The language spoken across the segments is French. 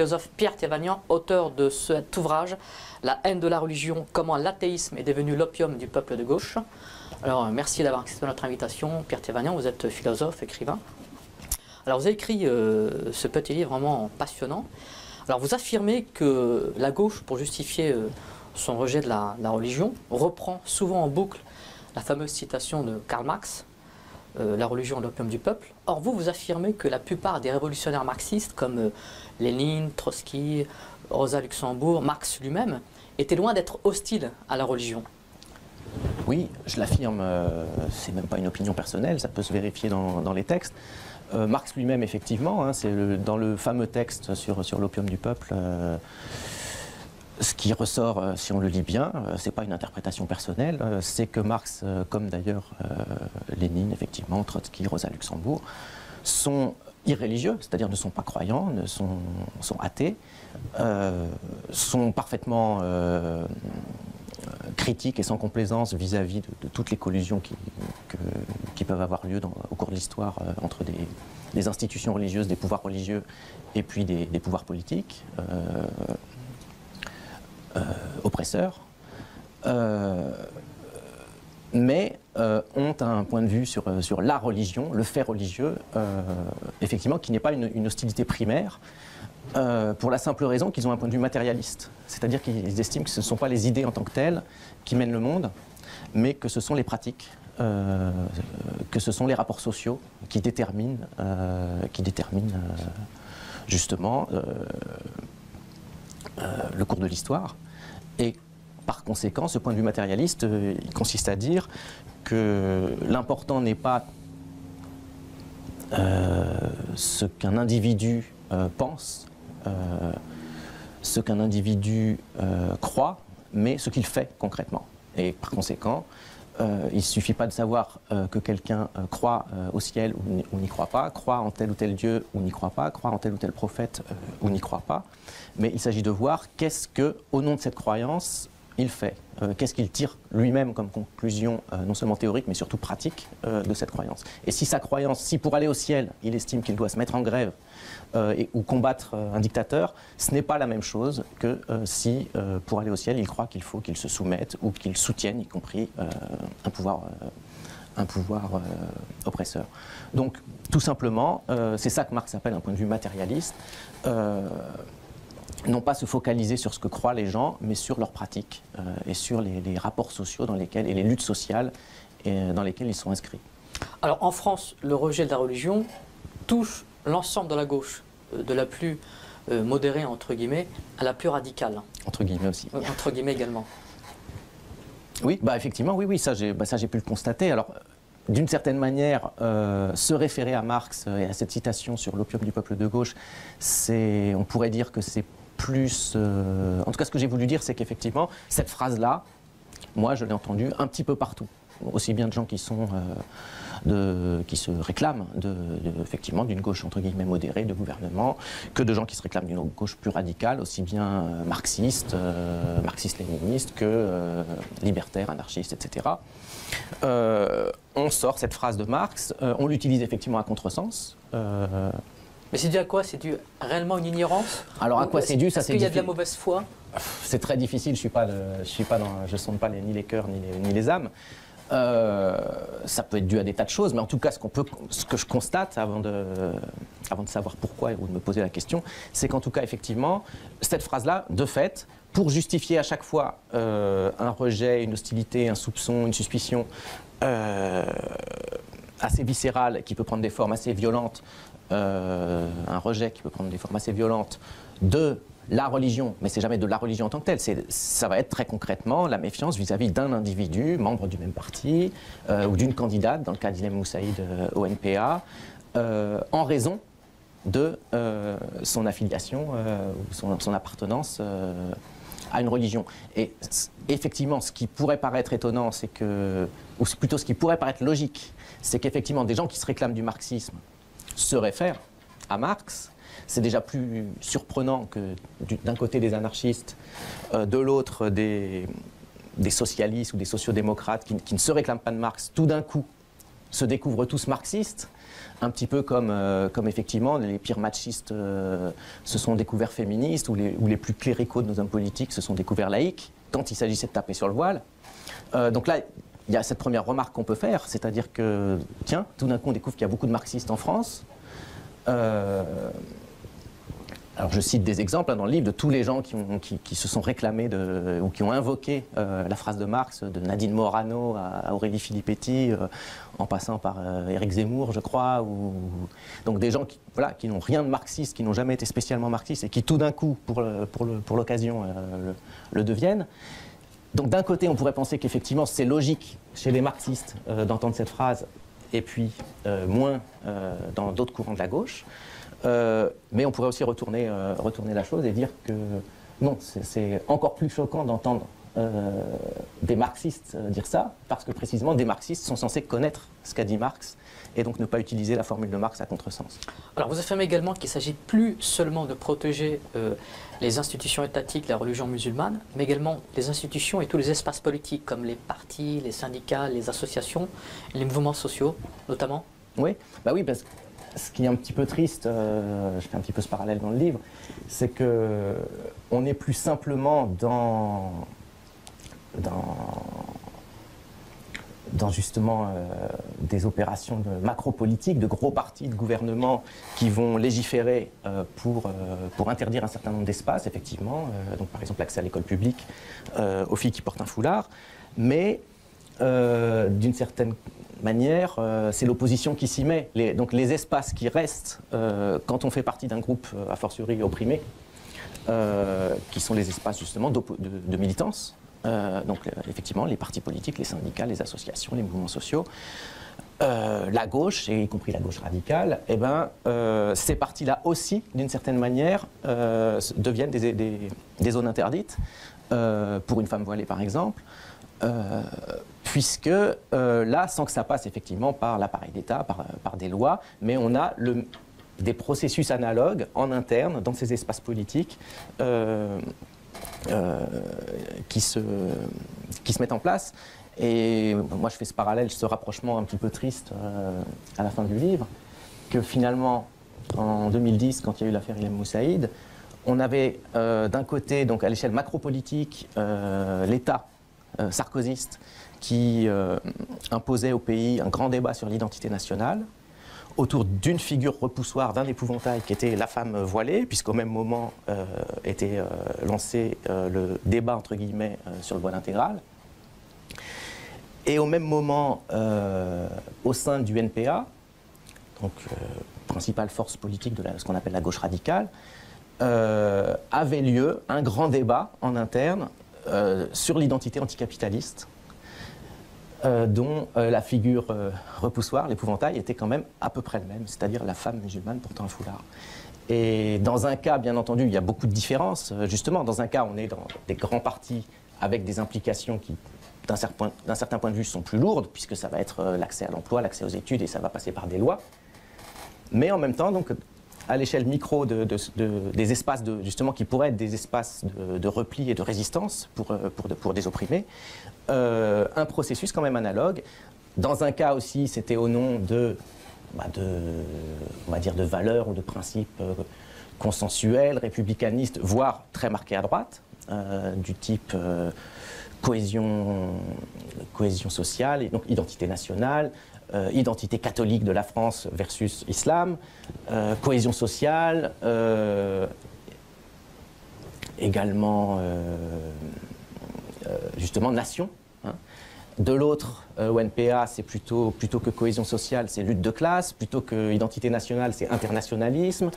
Philosophe Pierre Thévagnan, auteur de cet ouvrage « La haine de la religion, comment l'athéisme est devenu l'opium du peuple de gauche ». Alors, merci d'avoir accepté notre invitation. Pierre Thévagnan, vous êtes philosophe, écrivain. Alors, vous avez écrit ce petit livre vraiment passionnant. Alors, vous affirmez que la gauche, pour justifier son rejet de la religion, reprend souvent en boucle la fameuse citation de Karl Marx, la religion est l'opium du peuple. Or, vous affirmez que la plupart des révolutionnaires marxistes, comme Lénine, Trotsky, Rosa Luxembourg, Marx lui-même, étaient loin d'être hostiles à la religion. Oui, je l'affirme, c'est même pas une opinion personnelle, ça peut se vérifier dans les textes. Marx lui-même, effectivement, hein, c'est dans le fameux texte sur l'opium du peuple, ce qui ressort, si on le lit bien, c'est pas une interprétation personnelle, c'est que Marx, comme d'ailleurs Lénine, effectivement, Trotsky, Rosa Luxembourg, sont irréligieux, c'est-à-dire ne sont pas croyants, sont athées, sont parfaitement critiques et sans complaisance vis-à-vis de toutes les collusions qui peuvent avoir lieu au cours de l'histoire entre des institutions religieuses, des pouvoirs religieux et puis des pouvoirs politiques. Oppresseurs, mais ont un point de vue sur la religion, le fait religieux, effectivement, qui n'est pas une hostilité primaire, pour la simple raison qu'ils ont un point de vue matérialiste. C'est-à-dire qu'ils estiment que ce ne sont pas les idées en tant que telles qui mènent le monde, mais que ce sont les pratiques, que ce sont les rapports sociaux qui déterminent justement le cours de l'histoire. Et par conséquent, ce point de vue matérialiste, il consiste à dire que l'important n'est pas ce qu'un individu pense, ce qu'un individu croit, mais ce qu'il fait concrètement. Et par conséquent, il ne suffit pas de savoir que quelqu'un croit au ciel ou n'y croit pas, croit en tel ou tel Dieu ou n'y croit pas, croit en tel ou tel prophète ou n'y croit pas, mais il s'agit de voir qu'est-ce que, au nom de cette croyance, il fait, qu'est-ce qu'il tire lui-même comme conclusion, non seulement théorique, mais surtout pratique de cette croyance. Et si sa croyance, si pour aller au ciel, il estime qu'il doit se mettre en grève ou combattre un dictateur, ce n'est pas la même chose que si, pour aller au ciel, il croit qu'il faut qu'il se soumette ou qu'il soutienne, y compris un pouvoir oppresseur. Donc, tout simplement, c'est ça que Marx appelle un point de vue matérialiste. Non pas se focaliser sur ce que croient les gens, mais sur leurs pratiques et sur les rapports sociaux dans lesquels, et les luttes sociales dans lesquelles ils sont inscrits. Alors en France, le rejet de la religion touche l'ensemble de la gauche, de la plus modérée entre guillemets à la plus radicale. Entre guillemets aussi. Entre guillemets également. Oui, bah effectivement, oui, ça j'ai pu le constater. Alors, d'une certaine manière, se référer à Marx et à cette citation sur l'opium du peuple de gauche, on pourrait dire que c'est plus... en tout cas, ce que j'ai voulu dire, c'est qu'effectivement, cette phrase-là, moi, je l'ai entendue un petit peu partout. Aussi bien de gens qui se réclament effectivement d'une gauche entre guillemets modérée, de gouvernement, que de gens qui se réclament d'une gauche plus radicale, aussi bien marxiste, marxiste-léniniste que libertaire, anarchiste, etc. On sort cette phrase de Marx, on l'utilise effectivement à contresens. Mais c'est dû à quoi? C'est dû réellement une ignorance? Alors à quoi c'est dû? Est-ce qu'il y a de la mauvaise foi? C'est très difficile, je sonde pas ni les cœurs ni les âmes. Ça peut être dû à des tas de choses, mais en tout cas, ce que je constate avant de savoir pourquoi ou de me poser la question, c'est qu'en tout cas, effectivement, cette phrase-là, de fait, pour justifier à chaque fois un rejet, une hostilité, un soupçon, une suspicion assez viscérale, qui peut prendre des formes assez violentes, un rejet qui peut prendre des formes assez violentes de la religion, mais c'est jamais de la religion en tant que telle, ça va être très concrètement la méfiance vis-à-vis d'un individu, membre du même parti, ou d'une candidate, dans le cas d'Ilham Moussaïd au NPA, en raison de son affiliation ou son appartenance à une religion. Et effectivement, ce qui pourrait paraître étonnant, c'est que, ou plutôt ce qui pourrait paraître logique, c'est qu'effectivement des gens qui se réclament du marxisme se réfèrent à Marx. C'est déjà plus surprenant que d'un côté des anarchistes, de l'autre des socialistes ou des sociodémocrates qui ne se réclament pas de Marx, tout d'un coup se découvrent tous marxistes, un petit peu comme effectivement les pires machistes se sont découverts féministes, ou les plus cléricaux de nos hommes politiques se sont découverts laïcs, quand il s'agissait de taper sur le voile. Donc là, il y a cette première remarque qu'on peut faire, c'est-à-dire que, tiens, tout d'un coup on découvre qu'il y a beaucoup de marxistes en France. Alors je cite des exemples dans le livre de tous les gens qui se sont réclamés ou qui ont invoqué la phrase de Marx, de Nadine Morano à Aurélie Filippetti, en passant par Éric Zemmour, je crois. Donc des gens qui n'ont rien de marxiste, qui n'ont jamais été spécialement marxistes et qui tout d'un coup, pour l'occasion, le deviennent. Donc d'un côté, on pourrait penser qu'effectivement c'est logique chez les marxistes d'entendre cette phrase, et puis moins dans d'autres courants de la gauche. Mais on pourrait aussi retourner la chose et dire que non, c'est encore plus choquant d'entendre des marxistes dire ça, parce que précisément des marxistes sont censés connaître ce qu'a dit Marx et donc ne pas utiliser la formule de Marx à contresens. Alors vous affirmez également qu'il ne s'agit plus seulement de protéger les institutions étatiques, la religion musulmane, mais également les institutions et tous les espaces politiques comme les partis, les syndicats, les associations, les mouvements sociaux notamment. Oui, bah oui, parce que ce qui est un petit peu triste, je fais un petit peu ce parallèle dans le livre, c'est qu'on n'est plus simplement dans justement des opérations de macro-politique, de gros partis de gouvernement qui vont légiférer pour interdire un certain nombre d'espaces, effectivement, donc par exemple l'accès à l'école publique aux filles qui portent un foulard, mais d'une certaine manière, c'est l'opposition qui s'y met. Donc les espaces qui restent quand on fait partie d'un groupe a fortiori opprimé, qui sont les espaces justement de militance, donc effectivement les partis politiques, les syndicats, les associations, les mouvements sociaux, la gauche, et y compris la gauche radicale, eh ben, ces partis-là aussi, d'une certaine manière, deviennent des zones interdites, pour une femme voilée par exemple, puisque là, sans que ça passe effectivement par l'appareil d'État, par des lois, mais on a des processus analogues en interne dans ces espaces politiques qui se mettent en place. Et moi je fais ce parallèle, ce rapprochement un petit peu triste à la fin du livre, que finalement en 2010, quand il y a eu l'affaire Ilham Moussaïd, on avait d'un côté, donc à l'échelle macro-politique, l'État sarkozyste qui imposait au pays un grand débat sur l'identité nationale, autour d'une figure repoussoire, d'un épouvantail qui était la femme voilée, puisqu'au même moment était lancé le débat, entre guillemets, sur le voile intégral. Et au même moment, au sein du NPA, donc principale force politique de ce qu'on appelle la gauche radicale, avait lieu un grand débat en interne sur l'identité anticapitaliste, dont la figure repoussoir, l'épouvantail, était quand même à peu près le même, c'est-à-dire la femme musulmane portant un foulard. Et dans un cas, bien entendu, il y a beaucoup de différences. Justement, dans un cas, on est dans des grands partis avec des implications qui, d'un certain point de vue, sont plus lourdes, puisque ça va être l'accès à l'emploi, l'accès aux études, et ça va passer par des lois. Mais en même temps, donc, à l'échelle micro des espaces justement, qui pourraient être des espaces de repli et de résistance pour des opprimés, un processus quand même analogue. Dans un cas aussi, c'était au nom on va dire, de valeurs ou de principes consensuels, républicanistes, voire très marqués à droite, du type cohésion sociale, et donc identité nationale, identité catholique de la France versus islam, cohésion sociale, également justement nation. Hein. De l'autre, au NPA, c'est plutôt que cohésion sociale, c'est lutte de classe, plutôt que identité nationale, c'est internationalisme,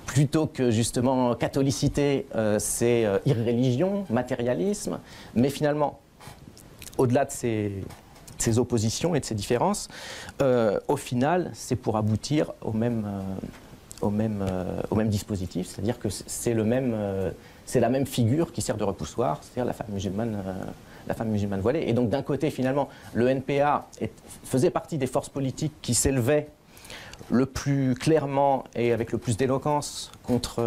plutôt que justement catholicité, c'est irréligion, matérialisme, mais finalement, au-delà de ces oppositions et de ces différences, au final, c'est pour aboutir au même dispositif, c'est-à-dire que c'est la même figure qui sert de repoussoir, c'est-à-dire la femme musulmane voilée. Et donc d'un côté, finalement, le NPA faisait partie des forces politiques qui s'élevaient le plus clairement et avec le plus d'éloquence contre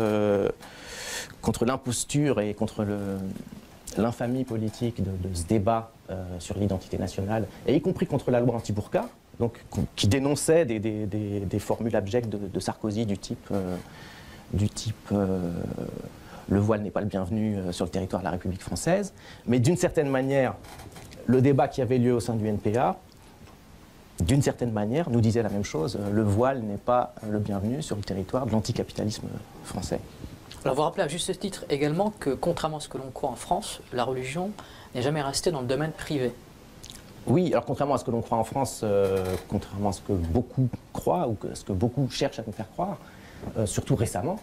l'imposture et contre l'infamie politique de ce débat sur l'identité nationale, et y compris contre la loi anti-burqa, donc, qui dénonçait des formules abjectes de Sarkozy du type le voile n'est pas le bienvenu sur le territoire de la République française. Mais d'une certaine manière, le débat qui avait lieu au sein du NPA, d'une certaine manière, nous disait la même chose. Le voile n'est pas le bienvenu sur le territoire de l'anticapitalisme français. Alors vous rappelez à juste titre également que, contrairement à ce que l'on croit en France, la religion n'est jamais restée dans le domaine privé. Oui, alors contrairement à ce que l'on croit en France, contrairement à ce que beaucoup croient, ou ce que beaucoup cherchent à nous faire croire, surtout récemment,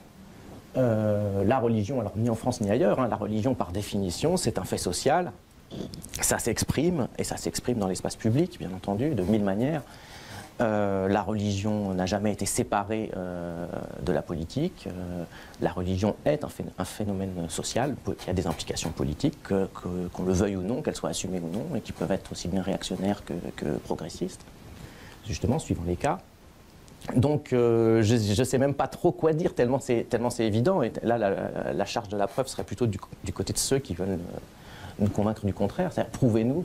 la religion, alors ni en France ni ailleurs, hein, la religion par définition c'est un fait social, ça s'exprime, et ça s'exprime dans l'espace public bien entendu, de mille manières. La religion n'a jamais été séparée de la politique, la religion est un phénomène social qui a des implications politiques, qu'on le veuille ou non, qu'elles soient assumées ou non, et qui peuvent être aussi bien réactionnaires que progressistes, justement suivant les cas. Donc je ne sais même pas trop quoi dire, tellement c'est évident. Et là, la charge de la preuve serait plutôt du côté de ceux qui veulent nous convaincre du contraire. C'est-à-dire, prouvez-nous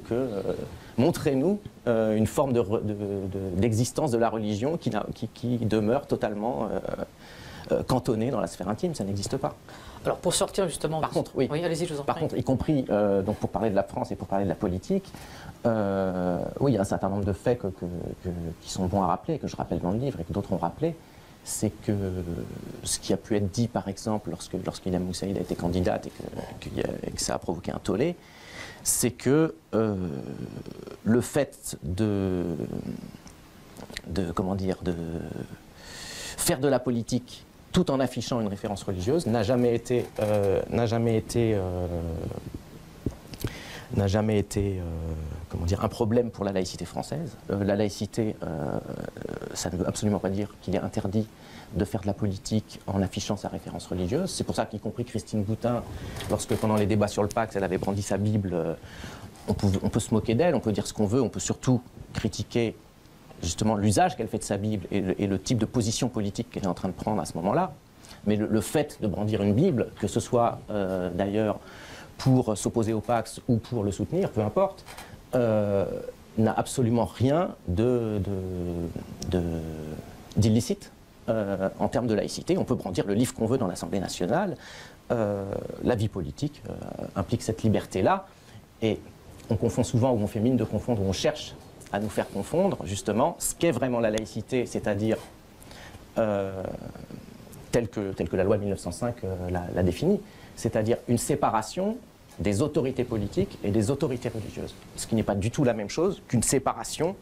montrez-nous une forme d'existence de la religion qui demeure totalement cantonnée dans la sphère intime. Ça n'existe pas. Alors pour sortir justement... Par contre, oui. Oui, allez-y, je vous en prie. Par contre, y compris donc pour parler de la France et pour parler de la politique, oui, il y a un certain nombre de faits qui sont bons à rappeler, que je rappelle dans le livre et que d'autres ont rappelé. C'est que ce qui a pu être dit, par exemple, lorsqu'Ilham Moussaïd a été candidate et que ça a provoqué un tollé, c'est que le fait de faire de la politique tout en affichant une référence religieuse n'a jamais été comment dire, un problème pour la laïcité française. La laïcité, ça ne veut absolument pas dire qu'il est interdit de faire de la politique en affichant sa référence religieuse. C'est pour ça qu'y compris Christine Boutin, lorsque pendant les débats sur le Pax, elle avait brandi sa Bible, on peut se moquer d'elle, on peut dire ce qu'on veut, on peut surtout critiquer justement l'usage qu'elle fait de sa Bible et le type de position politique qu'elle est en train de prendre à ce moment-là. Mais le fait de brandir une Bible, que ce soit d'ailleurs pour s'opposer au Pax ou pour le soutenir, peu importe, n'a absolument rien d'illicite en termes de laïcité. On peut brandir le livre qu'on veut dans l'Assemblée nationale. La vie politique implique cette liberté-là. Et on confond souvent, ou on fait mine de confondre, ou on cherche à nous faire confondre, justement, ce qu'est vraiment la laïcité, c'est-à-dire telle que la loi de 1905 l'a définie, c'est-à-dire une séparation des autorités politiques et des autorités religieuses. Ce qui n'est pas du tout la même chose qu'une séparation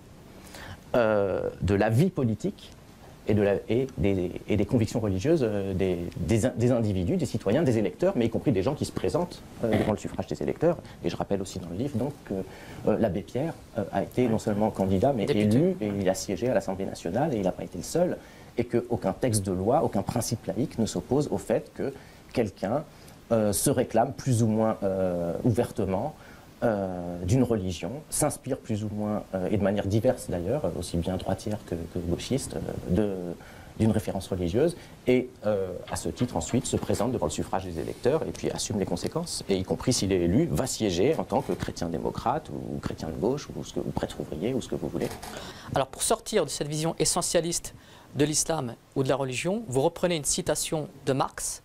de la vie politique et des convictions religieuses des individus, des citoyens, des électeurs, mais y compris des gens qui se présentent devant le suffrage des électeurs. Et je rappelle aussi dans le livre donc, que l'abbé Pierre a été non seulement candidat, mais élu, et il a siégé à l'Assemblée nationale, et il n'a pas été le seul, et qu'aucun texte de loi, aucun principe laïque ne s'oppose au fait que quelqu'un se réclame plus ou moins ouvertement d'une religion, s'inspire plus ou moins, et de manière diverse d'ailleurs, aussi bien droitière que gauchiste, d'une référence religieuse, et à ce titre ensuite se présente devant le suffrage des électeurs et puis assume les conséquences, et y compris s'il est élu, va siéger en tant que chrétien-démocrate ou chrétien de gauche ou prêtre ouvrier ou ce que vous voulez. Alors pour sortir de cette vision essentialiste de l'islam ou de la religion, vous reprenez une citation de Marx: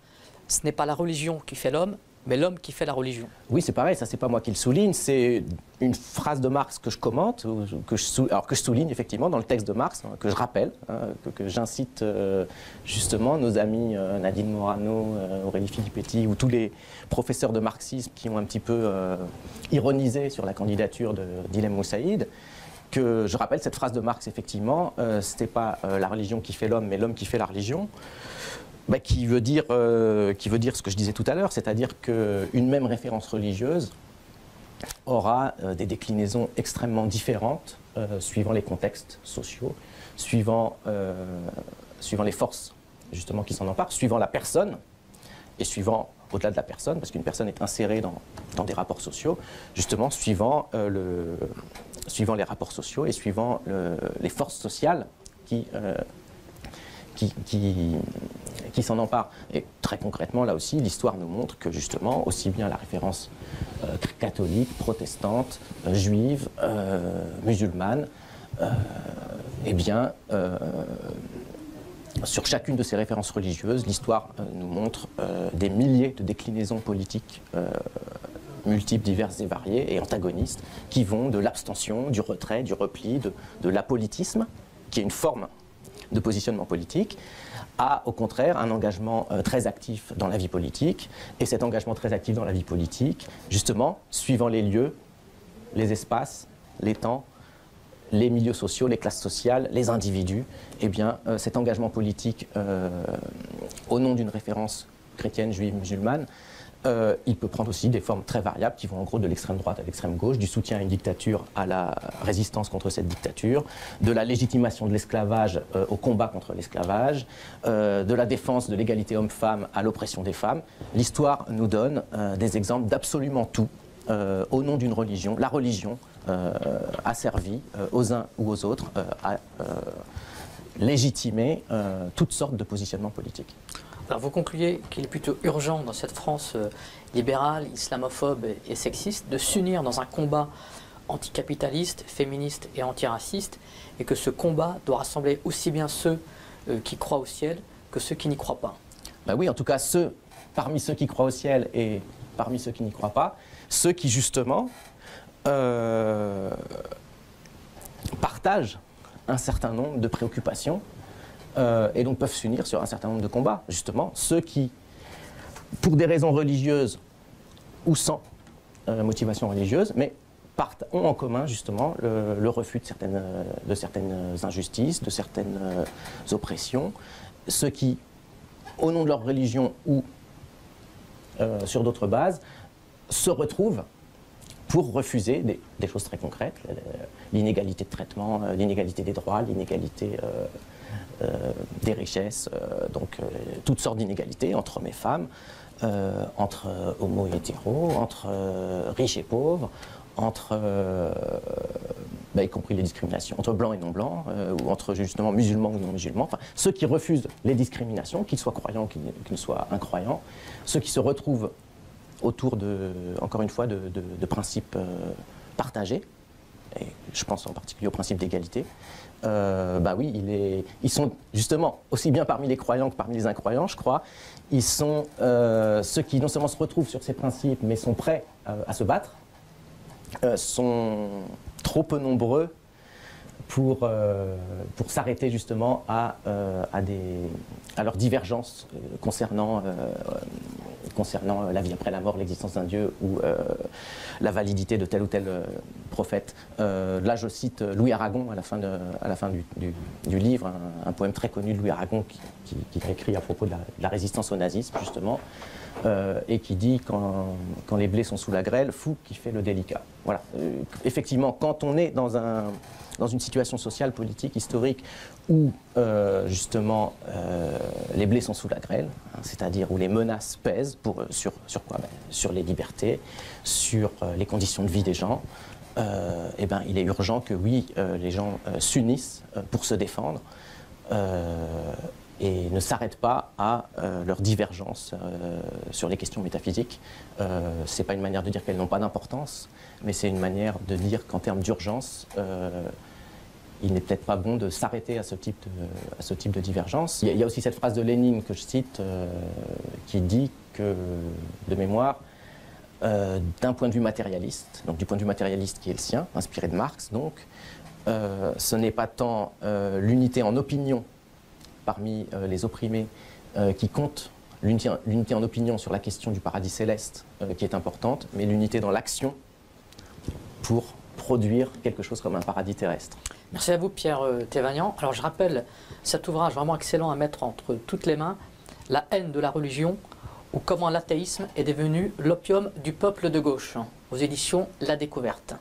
ce n'est pas la religion qui fait l'homme, mais l'homme qui fait la religion. Oui, c'est pareil, ça c'est pas moi qui le souligne, c'est une phrase de Marx que je commente, que je souligne effectivement dans le texte de Marx, que je rappelle, que j'incite justement nos amis Nadine Morano, Aurélie Filippetti ou tous les professeurs de marxisme qui ont un petit peu ironisé sur la candidature d'Ilham Moussaïd, que je rappelle cette phrase de Marx effectivement, c'était pas la religion qui fait l'homme, mais l'homme qui fait la religion. Qui veut dire ce que je disais tout à l'heure, c'est-à-dire qu'une même référence religieuse aura des déclinaisons extrêmement différentes suivant les contextes sociaux, suivant les forces justement qui s'en emparent, suivant la personne et suivant, au-delà de la personne, parce qu'une personne est insérée dans des rapports sociaux, justement suivant les rapports sociaux et suivant les forces sociales qui qui s'en emparent. Et très concrètement, là aussi, l'histoire nous montre que justement, aussi bien la référence catholique, protestante, juive, musulmane, eh bien, sur chacune de ces références religieuses, l'histoire nous montre des milliers de déclinaisons politiques multiples, diverses et variées, et antagonistes, qui vont de l'abstention, du retrait, du repli, de l'apolitisme, qui est une forme de positionnement politique, à, au contraire, un engagement très actif dans la vie politique. Et cet engagement très actif dans la vie politique, justement, suivant les lieux, les espaces, les temps, les milieux sociaux, les classes sociales, les individus, eh bien, cet engagement politique au nom d'une référence chrétienne, juive, musulmane, il peut prendre aussi des formes très variables qui vont en gros de l'extrême droite à l'extrême gauche, du soutien à une dictature à la résistance contre cette dictature, de la légitimation de l'esclavage au combat contre l'esclavage, de la défense de l'égalité homme-femme à l'oppression des femmes. L'histoire nous donne des exemples d'absolument tout au nom d'une religion. La religion a servi aux uns ou aux autres à légitimer toutes sortes de positionnements politiques. Alors vous concluez qu'il est plutôt urgent dans cette France libérale, islamophobe et sexiste de s'unir dans un combat anticapitaliste, féministe et antiraciste, et que ce combat doit rassembler aussi bien ceux qui croient au ciel que ceux qui n'y croient pas. Ben oui, en tout cas, parmi ceux qui croient au ciel et parmi ceux qui n'y croient pas, ceux qui justement partagent un certain nombre de préoccupations et donc peuvent s'unir sur un certain nombre de combats. Justement, ceux qui, pour des raisons religieuses ou sans motivation religieuse, mais ont en commun justement le refus de certaines injustices, de certaines oppressions. Ceux qui, au nom de leur religion ou sur d'autres bases, se retrouvent pour refuser des choses très concrètes, l'inégalité de traitement, l'inégalité des droits, l'inégalité des richesses, donc toutes sortes d'inégalités entre hommes et femmes, entre homo et hétéros, entre riches et pauvres, entre, y compris les discriminations, entre blancs et non blancs, ou entre justement musulmans ou non musulmans, enfin, ceux qui refusent les discriminations, qu'ils soient croyants ou qu'ils ne soient incroyants, ceux qui se retrouvent autour encore une fois, de principes partagés, et je pense en particulier au principe d'égalité. Oui, ils sont justement aussi bien parmi les croyants que parmi les incroyants, je crois. Ils sont ceux qui non seulement se retrouvent sur ces principes, mais sont prêts à se battre, sont trop peu nombreux pour s'arrêter justement à leurs divergences concernant la vie après la mort, l'existence d'un Dieu ou la validité de tel ou tel prophète. Là, je cite Louis Aragon à la fin du livre, un poème très connu de Louis Aragon qui a écrit à propos de la résistance au nazisme, justement, et qui dit quand les blés sont sous la grêle, fou qui fait le délicat. Voilà. Effectivement, quand on est dans une situation sociale, politique, historique, où justement les blés sont sous la grêle, c'est-à-dire où les menaces pèsent sur quoi? Sur les libertés, sur les conditions de vie des gens, il est urgent que oui, les gens s'unissent pour se défendre et ne s'arrêtent pas à leurs divergences sur les questions métaphysiques. Ce n'est pas une manière de dire qu'elles n'ont pas d'importance, mais c'est une manière de dire qu'en termes d'urgence, il n'est peut-être pas bon de s'arrêter à ce type de divergence. Il y a aussi cette phrase de Lénine que je cite qui dit que, de mémoire, d'un point de vue matérialiste, donc du point de vue matérialiste qui est le sien, inspiré de Marx, donc, ce n'est pas tant l'unité en opinion parmi les opprimés qui compte, l'unité en opinion sur la question du paradis céleste qui est importante, mais l'unité dans l'action pour produire quelque chose comme un paradis terrestre. Merci à vous, Pierre Thévagnan. Alors je rappelle cet ouvrage vraiment excellent à mettre entre toutes les mains, La haine de la religion, ou comment l'athéisme est devenu l'opium du peuple de gauche, aux éditions La Découverte.